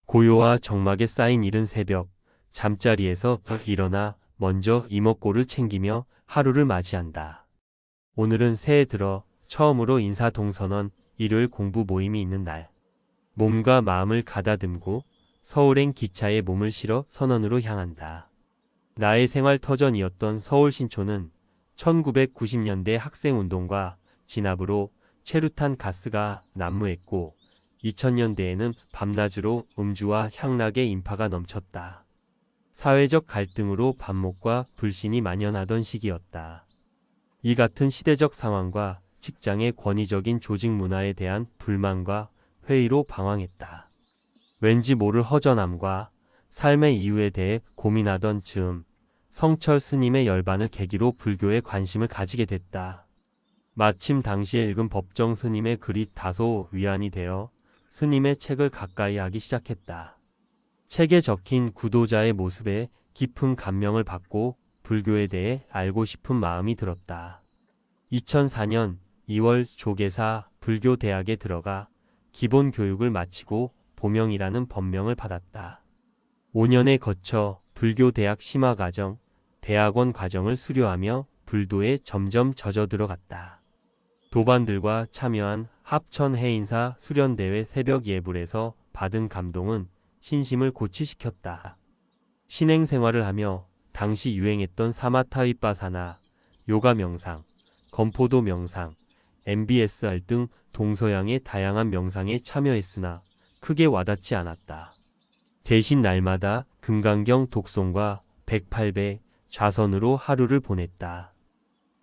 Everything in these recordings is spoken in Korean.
고요와 적막에 쌓인 이른 새벽, 잠자리에서 일어나 먼저 이목구를 챙기며 하루를 맞이한다. 오늘은 새해 들어 처음으로 인사동선원 일요일 공부 모임이 있는 날. 몸과 마음을 가다듬고 서울행 기차에 몸을 실어 선원으로 향한다. 나의 생활 터전이었던 서울 신촌은 1990년대 학생운동과 진압으로 체류탄 가스가 난무했고 2000년대에는 밤낮으로 음주와 향락의 인파가 넘쳤다. 사회적 갈등으로 반목과 불신이 만연하던 시기였다. 이 같은 시대적 상황과 직장의 권위적인 조직 문화에 대한 불만과 회의로 방황했다. 왠지 모를 허전함과 삶의 이유에 대해 고민하던 즈음 성철 스님의 열반을 계기로 불교에 관심을 가지게 됐다. 마침 당시에 읽은 법정 스님의 글이 다소 위안이 되어 스님의 책을 가까이 하기 시작했다. 책에 적힌 구도자의 모습에 깊은 감명을 받고 불교에 대해 알고 싶은 마음이 들었다. 2004년 2월 조계사 불교대학에 들어가 기본 교육을 마치고 보명이라는 법명을 받았다. 5년에 거쳐 불교대학 심화과정, 대학원 과정을 수료하며 불도에 점점 젖어들어갔다. 도반들과 참여한 합천 해인사 수련대회 새벽 예불에서 받은 감동은 신심을 고취시켰다. 신행 생활을 하며 당시 유행했던 사마타위빠사나, 요가 명상, 건포도 명상, MBSR 등 동서양의 다양한 명상에 참여했으나 크게 와닿지 않았다. 대신 날마다 금강경 독송과 108배 좌선으로 하루를 보냈다.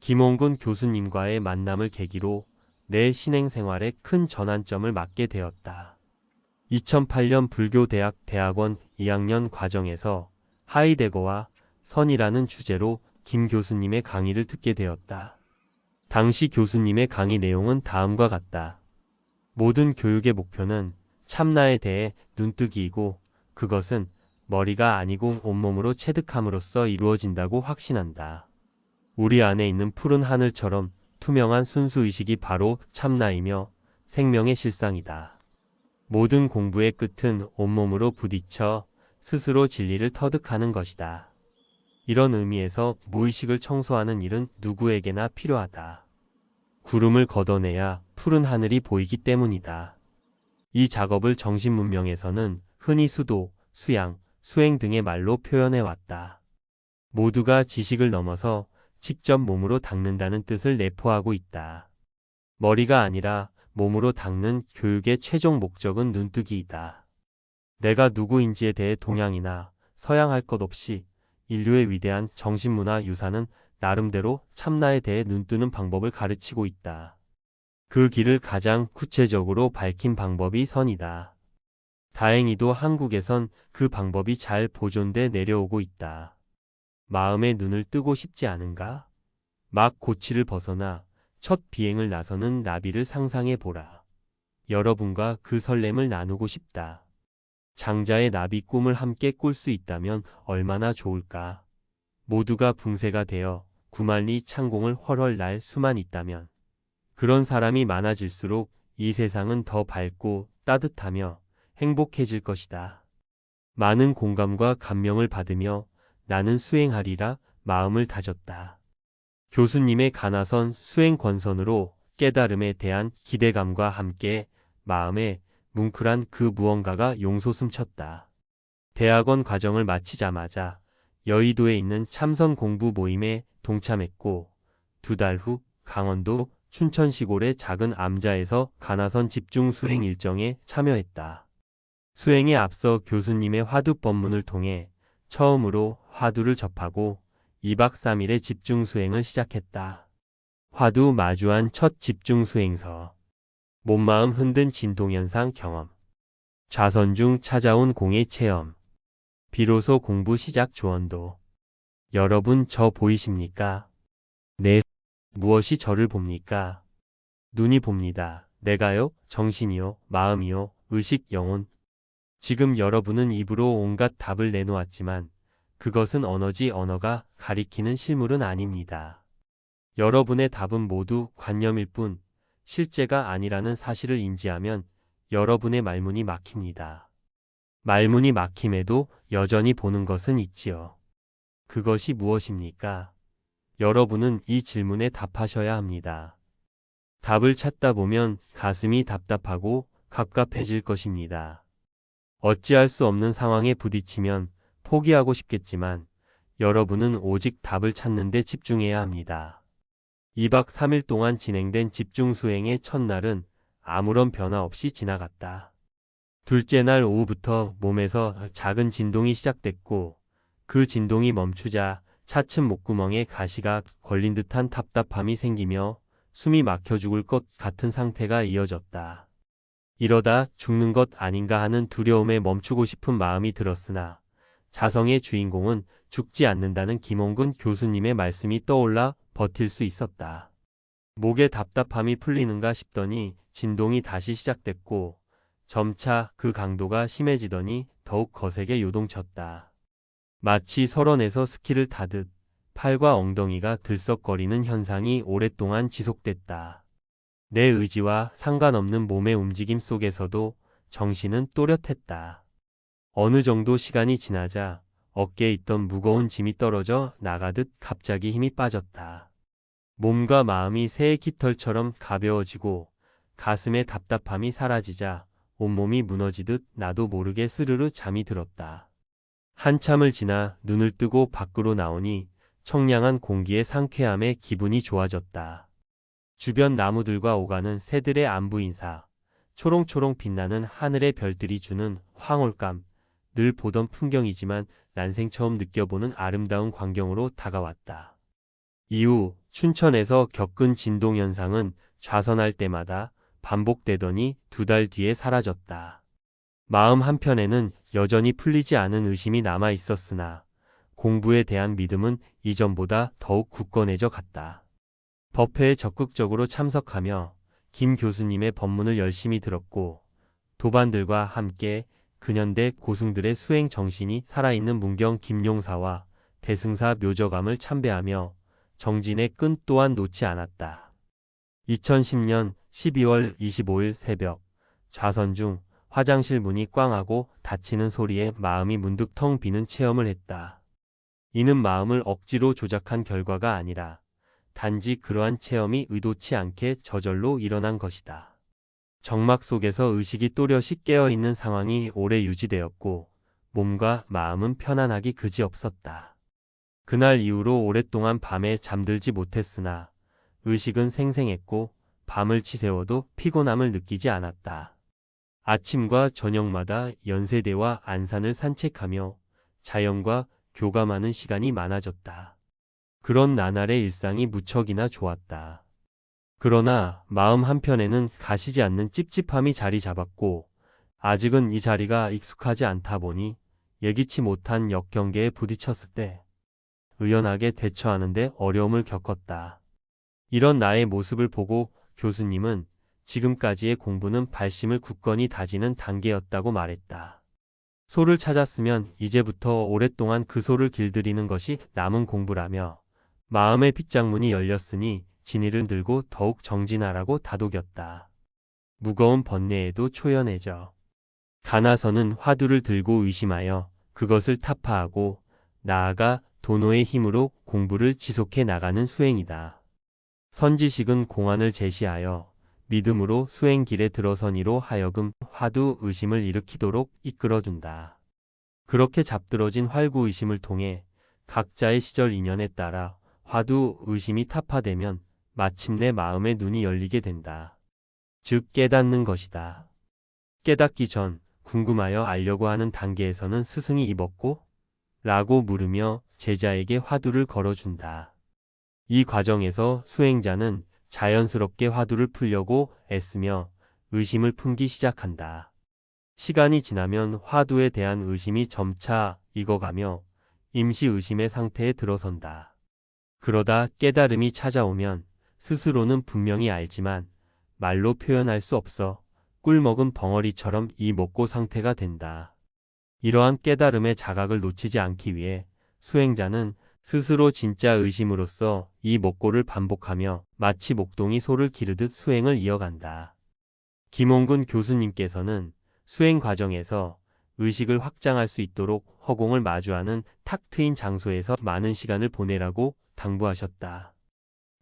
김홍근 교수님과의 만남을 계기로 내 신행생활에 큰 전환점을 맞게 되었다. 2008년 불교대학 대학원 2학년 과정에서 하이데거와 선이라는 주제로 김 교수님의 강의를 듣게 되었다. 당시 교수님의 강의 내용은 다음과 같다. 모든 교육의 목표는 참나에 대해 눈뜨기이고 그것은 머리가 아니고 온몸으로 체득함으로써 이루어진다고 확신한다. 우리 안에 있는 푸른 하늘처럼 투명한 순수의식이 바로 참나이며 생명의 실상이다. 모든 공부의 끝은 온몸으로 부딪혀 스스로 진리를 터득하는 것이다. 이런 의미에서 무의식을 청소하는 일은 누구에게나 필요하다. 구름을 걷어내야 푸른 하늘이 보이기 때문이다. 이 작업을 정신문명에서는 흔히 수도, 수양, 수행 등의 말로 표현해왔다. 모두가 지식을 넘어서 직접 몸으로 닦는다는 뜻을 내포하고 있다. 머리가 아니라 몸으로 닦는 교육의 최종 목적은 눈뜨기이다. 내가 누구인지에 대해 동양이나 서양할 것 없이 인류의 위대한 정신문화 유산은 나름대로 참나에 대해 눈뜨는 방법을 가르치고 있다. 그 길을 가장 구체적으로 밝힌 방법이 선이다. 다행히도 한국에선 그 방법이 잘 보존돼 내려오고 있다. 마음의 눈을 뜨고 싶지 않은가? 막 고치를 벗어나 첫 비행을 나서는 나비를 상상해 보라. 여러분과 그 설렘을 나누고 싶다. 장자의 나비 꿈을 함께 꿀 수 있다면 얼마나 좋을까? 모두가 붕세가 되어 구만리 창공을 헐헐 날 수만 있다면 그런 사람이 많아질수록 이 세상은 더 밝고 따뜻하며 행복해질 것이다. 많은 공감과 감명을 받으며 나는 수행하리라 마음을 다졌다. 교수님의 가나선 수행 권선으로 깨달음에 대한 기대감과 함께 마음에 뭉클한 그 무언가가 용솟음쳤다. 대학원 과정을 마치자마자 여의도에 있는 참선 공부 모임에 동참했고 2달 후 강원도 춘천 시골의 작은 암자에서 가나선 집중 수행 일정에 참여했다. 수행에 앞서 교수님의 화두 법문을 통해 처음으로 화두를 접하고 2박 3일의 집중 수행을 시작했다. 화두 마주한 첫 집중 수행서. 몸마음 흔든 진동현상 경험. 좌선 중 찾아온 공의 체험. 비로소 공부 시작 조언도. 여러분 저 보이십니까? 네. 무엇이 저를 봅니까? 눈이 봅니다. 내가요? 정신이요? 마음이요? 의식, 영혼. 지금 여러분은 입으로 온갖 답을 내놓았지만 그것은 언어지 언어가 가리키는 실물은 아닙니다. 여러분의 답은 모두 관념일 뿐 실제가 아니라는 사실을 인지하면 여러분의 말문이 막힙니다. 말문이 막힘에도 여전히 보는 것은 있지요. 그것이 무엇입니까? 여러분은 이 질문에 답하셔야 합니다. 답을 찾다 보면 가슴이 답답하고 갑갑해질 것입니다. 어찌할 수 없는 상황에 부딪히면 포기하고 싶겠지만 여러분은 오직 답을 찾는 데 집중해야 합니다. 2박 3일 동안 진행된 집중 수행의 첫날은 아무런 변화 없이 지나갔다. 둘째 날 오후부터 몸에서 작은 진동이 시작됐고 그 진동이 멈추자 차츰 목구멍에 가시가 걸린 듯한 답답함이 생기며 숨이 막혀 죽을 것 같은 상태가 이어졌다. 이러다 죽는 것 아닌가 하는 두려움에 멈추고 싶은 마음이 들었으나 자성의 주인공은 죽지 않는다는 김홍근 교수님의 말씀이 떠올라 버틸 수 있었다. 목의 답답함이 풀리는가 싶더니 진동이 다시 시작됐고 점차 그 강도가 심해지더니 더욱 거세게 요동쳤다. 마치 설원에서 스키를 타듯 팔과 엉덩이가 들썩거리는 현상이 오랫동안 지속됐다. 내 의지와 상관없는 몸의 움직임 속에서도 정신은 또렷했다. 어느 정도 시간이 지나자 어깨에 있던 무거운 짐이 떨어져 나가듯 갑자기 힘이 빠졌다. 몸과 마음이 새의 깃털처럼 가벼워지고 가슴의 답답함이 사라지자 온몸이 무너지듯 나도 모르게 스르르 잠이 들었다. 한참을 지나 눈을 뜨고 밖으로 나오니 청량한 공기의 상쾌함에 기분이 좋아졌다. 주변 나무들과 오가는 새들의 안부 인사, 초롱초롱 빛나는 하늘의 별들이 주는 황홀감, 늘 보던 풍경이지만 난생 처음 느껴보는 아름다운 광경으로 다가왔다. 이후 춘천에서 겪은 진동 현상은 좌선할 때마다 반복되더니 2달 뒤에 사라졌다. 마음 한편에는 여전히 풀리지 않은 의심이 남아 있었으나 공부에 대한 믿음은 이전보다 더욱 굳건해져 갔다. 법회에 적극적으로 참석하며 김 교수님의 법문을 열심히 들었고 도반들과 함께 근현대 고승들의 수행 정신이 살아있는 문경 김용사와 대승사 묘저감을 참배하며 정진의 끈 또한 놓지 않았다. 2010년 12월 25일 새벽 좌선 중 화장실 문이 꽝하고 닫히는 소리에 마음이 문득 텅 비는 체험을 했다. 이는 마음을 억지로 조작한 결과가 아니라 단지 그러한 체험이 의도치 않게 저절로 일어난 것이다. 정막 속에서 의식이 또렷이 깨어있는 상황이 오래 유지되었고 몸과 마음은 편안하기 그지없었다. 그날 이후로 오랫동안 밤에 잠들지 못했으나 의식은 생생했고 밤을 치새워도 피곤함을 느끼지 않았다. 아침과 저녁마다 연세대와 안산을 산책하며 자연과 교감하는 시간이 많아졌다. 그런 나날의 일상이 무척이나 좋았다. 그러나 마음 한편에는 가시지 않는 찝찝함이 자리 잡았고 아직은 이 자리가 익숙하지 않다 보니 예기치 못한 역경계에 부딪혔을 때 의연하게 대처하는데 어려움을 겪었다. 이런 나의 모습을 보고 교수님은 지금까지의 공부는 발심을 굳건히 다지는 단계였다고 말했다. 소를 찾았으면 이제부터 오랫동안 그 소를 길들이는 것이 남은 공부라며 마음의 빗장문이 열렸으니 진이를 들고 더욱 정진하라고 다독였다. 무거운 번뇌에도 초연해져 가나서는 화두를 들고 의심하여 그것을 타파하고 나아가 도노의 힘으로 공부를 지속해 나가는 수행이다. 선지식은 공안을 제시하여 믿음으로 수행길에 들어서니로 하여금 화두 의심을 일으키도록 이끌어준다. 그렇게 잡들어진 활구의심을 통해 각자의 시절 인연에 따라 화두 의심이 타파되면 마침내 마음의 눈이 열리게 된다. 즉 깨닫는 것이다. 깨닫기 전 궁금하여 알려고 하는 단계에서는 스승이 입었고? 라고 물으며 제자에게 화두를 걸어준다. 이 과정에서 수행자는 자연스럽게 화두를 풀려고 애쓰며 의심을 품기 시작한다. 시간이 지나면 화두에 대한 의심이 점차 익어가며 임시 의심의 상태에 들어선다. 그러다 깨달음이 찾아오면 스스로는 분명히 알지만 말로 표현할 수 없어 꿀먹은 벙어리처럼 이 먹고 상태가 된다. 이러한 깨달음의 자각을 놓치지 않기 위해 수행자는 스스로 진짜 의심으로써 이 먹고를 반복하며 마치 목동이 소를 기르듯 수행을 이어간다. 김홍근 교수님께서는 수행 과정에서 의식을 확장할 수 있도록 허공을 마주하는 탁 트인 장소에서 많은 시간을 보내라고 당부하셨다.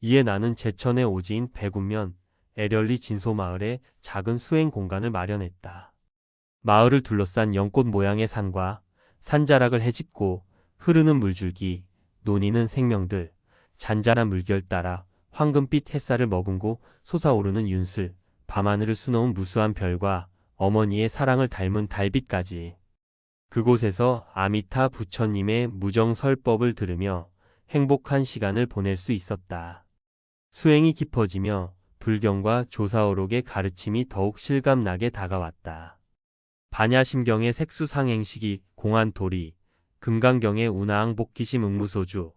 이에 나는 제천의 오지인 백운면 에럴리 진소마을에 작은 수행 공간을 마련했다. 마을을 둘러싼 연꽃 모양의 산과 산자락을 헤집고 흐르는 물줄기, 논이는 생명들, 잔잔한 물결 따라 황금빛 햇살을 머금고 솟아오르는 윤슬, 밤하늘을 수놓은 무수한 별과 어머니의 사랑을 닮은 달빛까지. 그곳에서 아미타 부처님의 무정설법을 들으며 행복한 시간을 보낼 수 있었다. 수행이 깊어지며 불경과 조사오록의 가르침이 더욱 실감나게 다가왔다. 반야심경의 색수상행식이 공안도리, 금강경의 운하항 복기심 응무소주,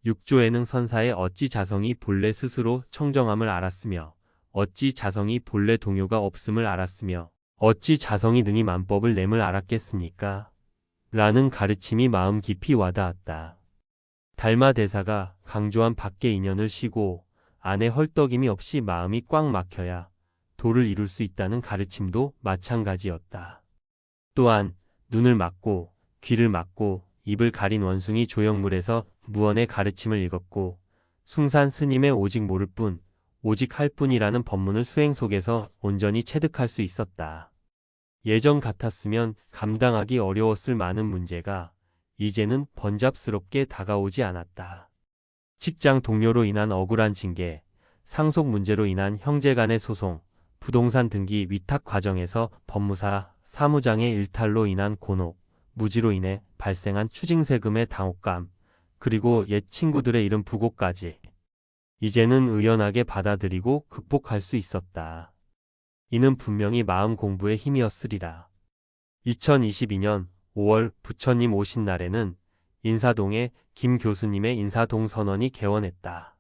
육조에는 선사의 어찌 자성이 본래 스스로 청정함을 알았으며 어찌 자성이 본래 동요가 없음을 알았으며 어찌 자성이 능히 만법을 nem을 알았겠습니까? 라는 가르침이 마음 깊이 와닿았다. 달마 대사가 강조한 밖의 인연을 쉬고 안에 헐떡임이 없이 마음이 꽉 막혀야 도를 이룰 수 있다는 가르침도 마찬가지였다. 또한 눈을 막고 귀를 막고 입을 가린 원숭이 조형물에서 무언의 가르침을 읽었고 숭산 스님의 오직 모를 뿐, 오직 할 뿐이라는 법문을 수행 속에서 온전히 체득할 수 있었다. 예전 같았으면 감당하기 어려웠을 많은 문제가 이제는 번잡스럽게 다가오지 않았다. 직장 동료로 인한 억울한 징계, 상속 문제로 인한 형제 간의 소송, 부동산 등기 위탁 과정에서 법무사, 사무장의 일탈로 인한 곤혹, 무지로 인해 발생한 추징세금의 당혹감, 그리고 옛 친구들의 이른 부고까지 이제는 의연하게 받아들이고 극복할 수 있었다. 이는 분명히 마음 공부의 힘이었으리라. 2022년 5월 부처님 오신 날에는 인사동에 김 교수님의 인사동 선원이 개원했다.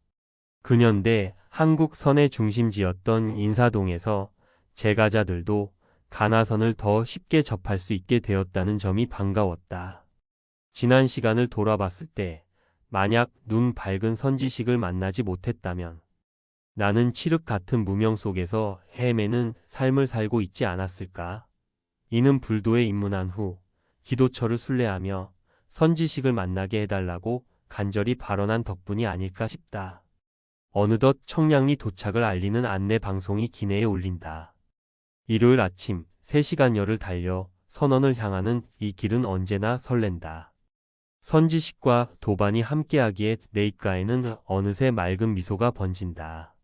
근현대 한국 선의 중심지였던 인사동에서 제가자들도 가나선을 더 쉽게 접할 수 있게 되었다는 점이 반가웠다. 지난 시간을 돌아봤을 때 만약 눈 밝은 선지식을 만나지 못했다면 나는 칠흑 같은 무명 속에서 헤매는 삶을 살고 있지 않았을까? 이는 불도에 입문한 후 기도처를 순례하며 선지식을 만나게 해달라고 간절히 발언한 덕분이 아닐까 싶다. 어느덧 청량리 도착을 알리는 안내 방송이 기내에 울린다. 일요일 아침 3시간여를 달려 선원을 향하는 이 길은 언제나 설렌다. 선지식과 도반이 함께하기에 내 입가에는 어느새 맑은 미소가 번진다.